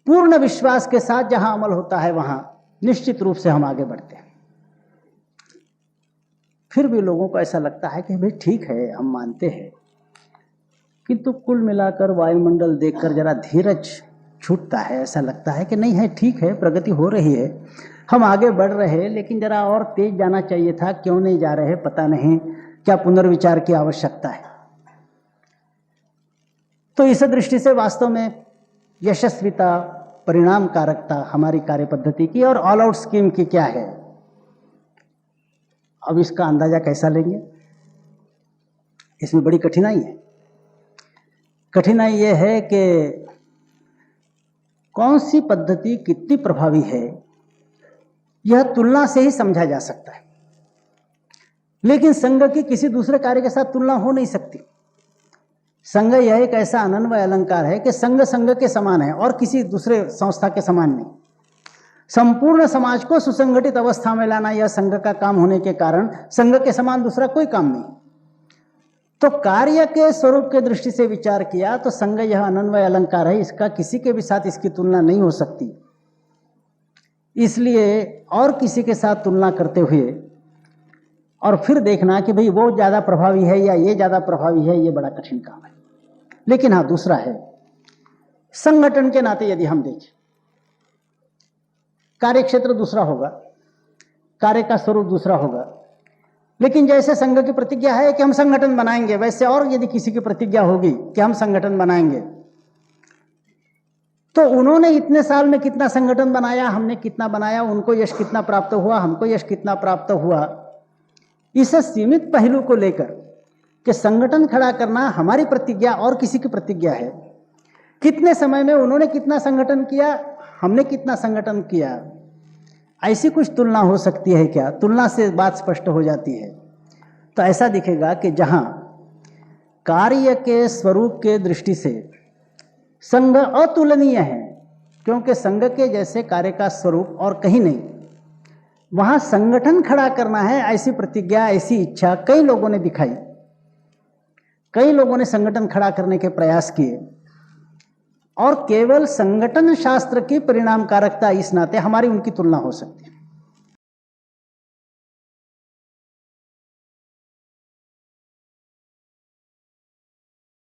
पूर्ण विश्वास के साथ जहां अमल होता है वहां निश्चित रूप से हम आगे बढ़ते हैं। फिर भी लोगों को ऐसा लगता है कि भाई ठीक है, हम मानते हैं, किंतु कुल मिलाकर वायुमंडल देखकर जरा धीरज छूटता है। ऐसा लगता है कि नहीं है, ठीक है, प्रगति हो रही है, हम आगे बढ़ रहे हैं, लेकिन जरा और तेज जाना चाहिए था, क्यों नहीं जा रहे पता नहीं, क्या पुनर्विचार की आवश्यकता है। तो इस दृष्टि से वास्तव में यशस्विता, परिणाम कारकता हमारी कार्य पद्धति की और ऑल आउट स्कीम की क्या है, अब इसका अंदाजा कैसा लेंगे? इसमें बड़ी कठिनाई है। कठिनाई यह है कि कौन सी पद्धति कितनी प्रभावी है यह तुलना से ही समझा जा सकता है, लेकिन संघ की किसी दूसरे कार्य के साथ तुलना हो नहीं सकती। संघ यह एक ऐसा अनन्वय अलंकार है कि संघ संघ के समान है और किसी दूसरे संस्था के समान नहीं। संपूर्ण समाज को सुसंगठित अवस्था में लाना यह संघ का काम होने के कारण संघ के समान दूसरा कोई काम नहीं। तो कार्य के स्वरूप के दृष्टि से विचार किया तो संघ यह अनन्वय अलंकार है, इसका किसी के भी साथ इसकी तुलना नहीं हो सकती। इसलिए और किसी के साथ तुलना करते हुए और फिर देखना कि भाई वो ज्यादा प्रभावी है या ये ज्यादा प्रभावी है, ये बड़ा कठिन काम है। लेकिन हाँ, दूसरा है, संगठन के नाते यदि हम देखें, कार्य क्षेत्र दूसरा होगा, कार्य का स्वरूप दूसरा होगा, लेकिन जैसे संघ की प्रतिज्ञा है कि हम संगठन बनाएंगे, वैसे और यदि किसी की प्रतिज्ञा होगी कि हम संगठन बनाएंगे, तो उन्होंने इतने साल में कितना संगठन बनाया, हमने कितना बनाया, उनको यश कितना प्राप्त हुआ, हमको यश कितना प्राप्त हुआ, इस सीमित पहलू को लेकर कि संगठन खड़ा करना हमारी प्रतिज्ञा और किसी की प्रतिज्ञा है, कितने समय में उन्होंने कितना संगठन किया, हमने कितना संगठन किया, ऐसी कुछ तुलना हो सकती है क्या? तुलना से बात स्पष्ट हो जाती है। तो ऐसा दिखेगा कि जहां कार्य के स्वरूप के दृष्टि से संघ अतुलनीय है, क्योंकि संघ के जैसे कार्य का स्वरूप और कहीं नहीं, वहां संगठन खड़ा करना है ऐसी प्रतिज्ञा, ऐसी इच्छा कई लोगों ने दिखाई, कई लोगों ने संगठन खड़ा करने के प्रयास किए, और केवल संगठन शास्त्र की परिणाम कारकता इस नाते हमारी उनकी तुलना हो सकती है।